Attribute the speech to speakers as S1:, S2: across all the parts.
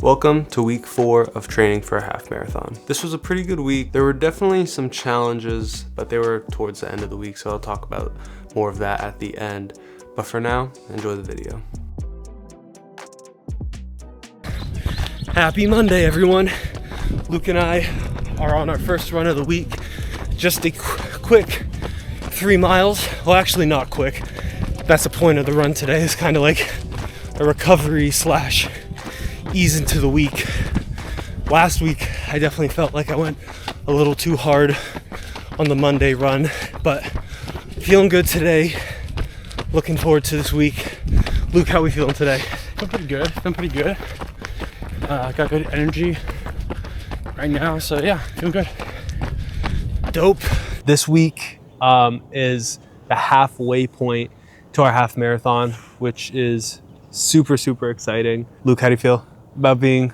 S1: Welcome to week 4 of training for a half marathon. This was a pretty good week. There were definitely some challenges, but they were towards the end of the week, so I'll talk about more of that at the end. But for now, enjoy the video. Happy Monday, everyone. Luke and I are on our first run of the week. Just a quick 3 miles. Well, actually not quick. That's the point of the run today. It's kind of like a recovery slash ease into the week. Last week, I definitely felt like I went a little too hard on the Monday run, but feeling good today. Looking forward to this week. Luke, how are we feeling today?
S2: Feeling pretty good. Got good energy right now, so yeah, feeling good.
S1: Dope. This week is the halfway point to our half marathon, which is super exciting. Luke, how do you feel about being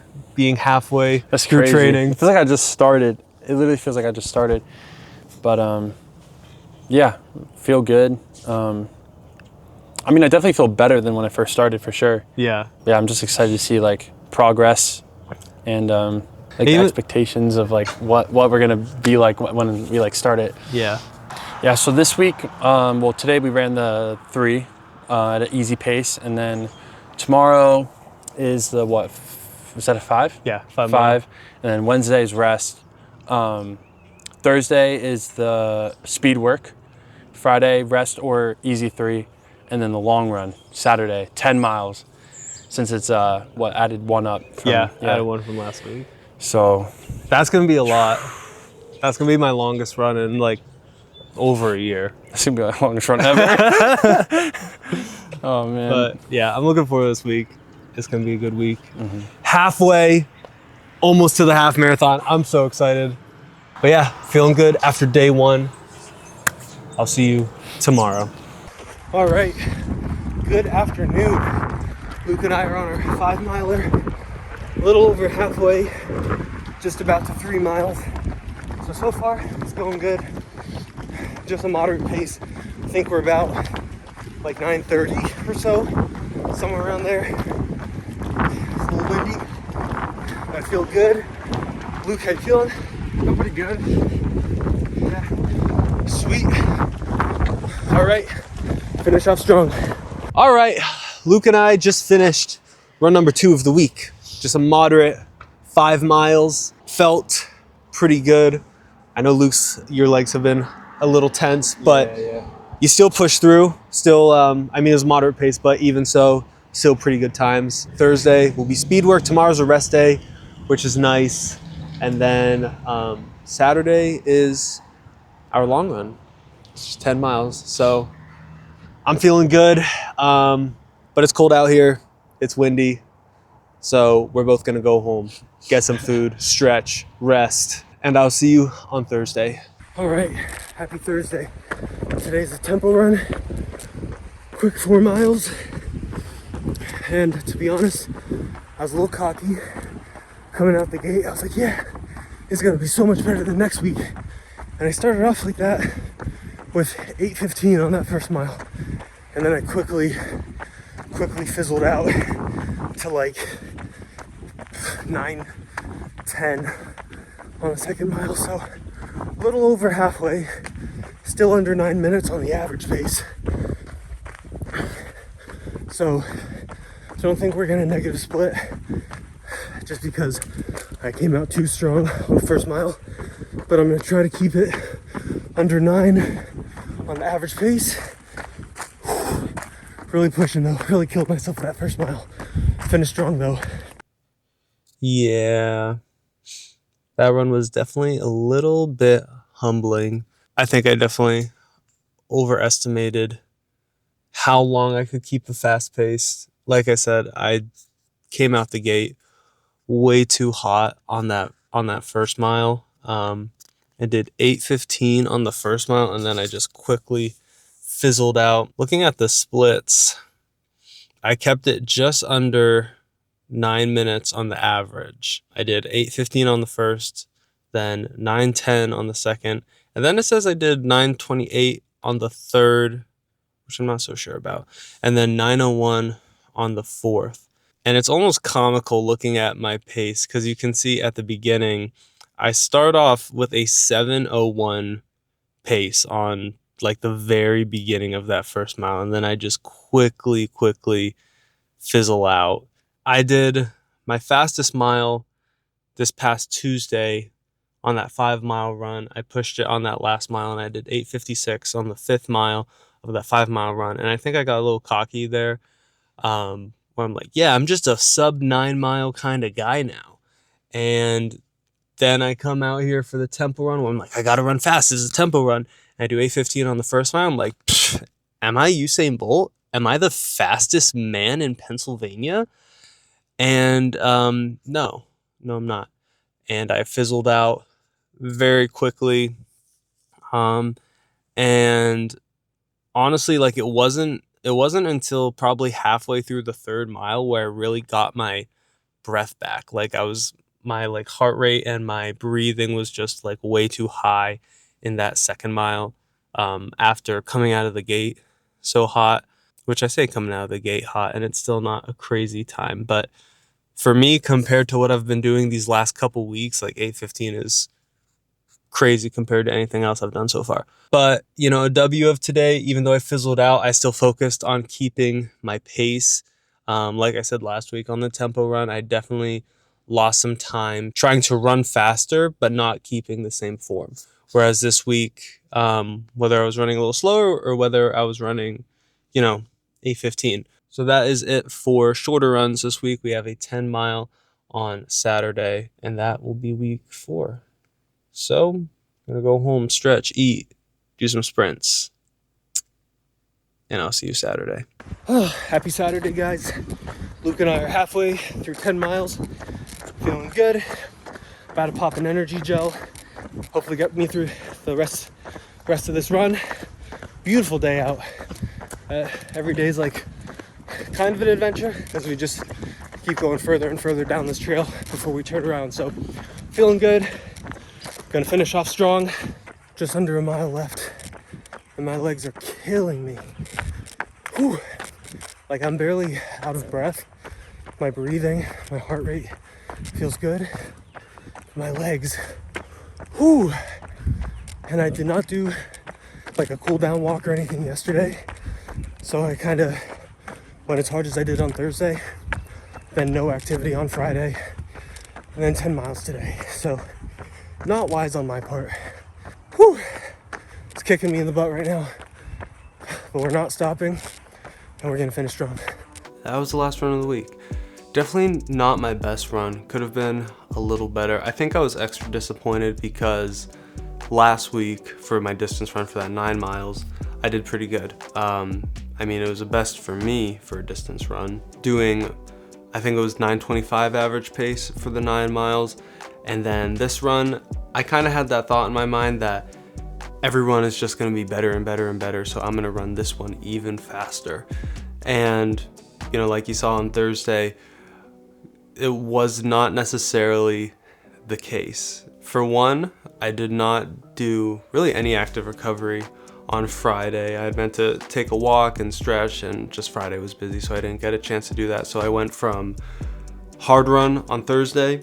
S1: halfway through
S2: Crazy.
S1: training?
S2: It feels like I just started. It literally feels like I just started. But yeah, feel good. I definitely feel better than when I first started, for sure.
S1: Yeah,
S2: I'm just excited to see like progress and the expectations of like what we're gonna be like when we like start it.
S1: Yeah.
S2: So this week, today we ran the 3 at an easy pace, and then tomorrow is the was that a 5?
S1: Yeah, 5.
S2: And then Wednesday is rest. Thursday is the speed work. Friday, rest or easy 3. And then the long run, Saturday, 10 miles. Since it's added 1 up.
S1: Added 1 from last week.
S2: So
S1: that's gonna be a lot. That's gonna be my longest run in like over a year.
S2: That's gonna be my longest run ever. Oh man.
S1: But yeah, I'm looking forward to this week. It's gonna be a good week.
S2: Mm-hmm.
S1: Halfway, almost to the half marathon. I'm so excited. But yeah, feeling good after day 1. I'll see you tomorrow. All right, good afternoon. Luke and I are on our 5 miler, a little over halfway, just about to 3 miles. So far, it's going good. Just a moderate pace. I think we're about like 9:30 or so, somewhere around there. It's a little windy. I feel good. Luke, how you feeling?
S2: I'm pretty good.
S1: Yeah. Sweet. All right, finish off strong. All right, Luke and I just finished run number 2 of the week. Just a moderate 5 miles. Felt pretty good. I know your legs have been a little tense, but you still push through. Still, it was moderate pace, but even so, still pretty good times. Thursday will be speed work. Tomorrow's a rest day, which is nice. And then Saturday is our long run. It's just 10 miles. So I'm feeling good, but it's cold out here. It's windy. So we're both gonna go home, get some food, stretch, rest, and I'll see you on Thursday. All right, happy Thursday. Today's a tempo run, quick 4 miles. And to be honest, I was a little cocky coming out the gate. I was like, yeah, it's gonna be so much better than next week. And I started off like that with 8:15 on that first mile. And then I quickly fizzled out to like 9:10 on the second mile. So a little over halfway, still under 9 minutes on the average pace. So I don't think we're gonna negative split just because I came out too strong on the first mile, but I'm gonna try to keep it under 9 on the average pace. Really pushing though, really killed myself for that first mile. Finished strong though. Yeah, that run was definitely a little bit humbling. I think I definitely overestimated how long I could keep a fast pace. Like I said, I came out the gate way too hot on that first mile. I did 8:15 on the first mile, and then I just quickly fizzled out. Looking at the splits, I kept it just under 9 minutes on the average. I did 8:15 on the first, then 9:10 on the second, and then it says I did 9:28 on the third, which I'm not so sure about, and then 9:01 on the fourth. And it's almost comical looking at my pace because you can see at the beginning, I start off with a 7:01 pace on like the very beginning of that first mile. And then I just quickly fizzle out. I did my fastest mile this past Tuesday on that 5 mile run. I pushed it on that last mile and I did 8:56 on the 5th mile of that 5 mile run. And I think I got a little cocky there. Where I'm like, yeah, I'm just a sub 9 mile kind of guy now. And then I come out here for the tempo run where I'm like, I got to run fast. This is a tempo run. And I do 8:15 on the first mile. I'm like, am I Usain Bolt? Am I the fastest man in Pennsylvania? And no, I'm not. And I fizzled out very quickly. And honestly, like it wasn't until probably halfway through the 3rd mile where I really got my breath back. Like my like heart rate and my breathing was just like way too high in that 2nd mile. After coming out of the gate so hot, which I say coming out of the gate hot, and it's still not a crazy time, but for me, compared to what I've been doing these last couple weeks, like 8:15 is crazy compared to anything else I've done so far. But, a W of today, even though I fizzled out, I still focused on keeping my pace. Like I said last week on the tempo run, I definitely lost some time trying to run faster, but not keeping the same form. Whereas this week, whether I was running a little slower or whether I was running, 8:15. So that is it for shorter runs this week. We have a 10 mile on Saturday, and that will be week 4. So I'm going to go home, stretch, eat, do some sprints, and I'll see you Saturday. Happy Saturday, guys. Luke and I are halfway through 10 miles. Feeling good. About to pop an energy gel. Hopefully get me through the rest of this run. Beautiful day out. Every day's like kind of an adventure as we just keep going further and further down this trail before we turn around. So feeling good. Gonna finish off strong. Just under a mile left and my legs are killing me. Whew. Like I'm barely out of breath. My breathing, my heart rate feels good. My legs, whew. And I did not do like a cool down walk or anything yesterday. So I kind of went as hard as I did on Thursday, then no activity on Friday, and then 10 miles today. So not wise on my part. Whew. It's kicking me in the butt right now, but we're not stopping and we're gonna finish strong. That was the last run of the week. Definitely not my best run. Could have been a little better. I think I was extra disappointed because last week for my distance run for that 9 miles, I did pretty good. It was the best for me for a distance run. Doing, I think it was 9:25 average pace for the 9 miles. And then this run, I kind of had that thought in my mind that every run is just gonna be better and better and better. So I'm gonna run this one even faster. And, like you saw on Thursday, it was not necessarily the case. For one, I did not do really any active recovery on Friday. I had meant to take a walk and stretch, and just Friday was busy, so I didn't get a chance to do that. So I went from hard run on Thursday,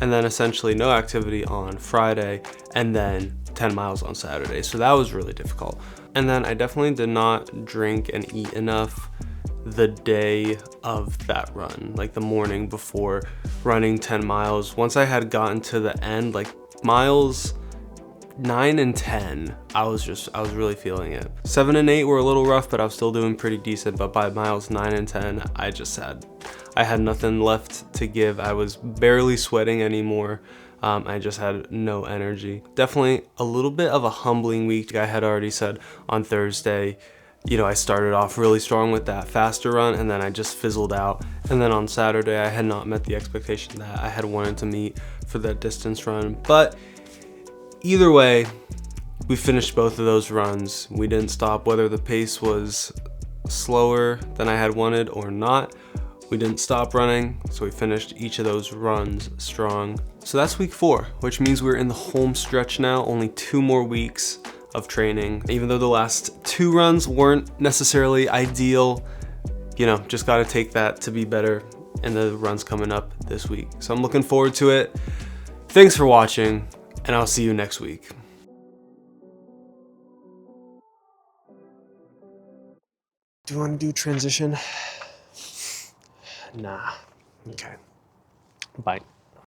S1: and then essentially no activity on Friday, and then 10 miles on Saturday. So that was really difficult. And then I definitely did not drink and eat enough the day of that run, like the morning before running 10 miles. Once I had gotten to the end, like miles 9 and 10, I was really feeling it. 7 and 8 were a little rough, but I was still doing pretty decent. But by miles 9 and 10, I had nothing left to give. I was barely sweating anymore. I just had no energy. Definitely a little bit of a humbling week. I had already said on Thursday, I started off really strong with that faster run, and then I just fizzled out. And then on Saturday, I had not met the expectation that I had wanted to meet for that distance run. But either way, we finished both of those runs. We didn't stop, whether the pace was slower than I had wanted or not. We didn't stop running, so we finished each of those runs strong. So that's week 4, which means we're in the home stretch now, only 2 more weeks of training. Even though the last 2 runs weren't necessarily ideal, just gotta take that to be better and the run's coming up this week. So I'm looking forward to it. Thanks for watching, and I'll see you next week. Do you want to do transition? Nah. Okay. Bye.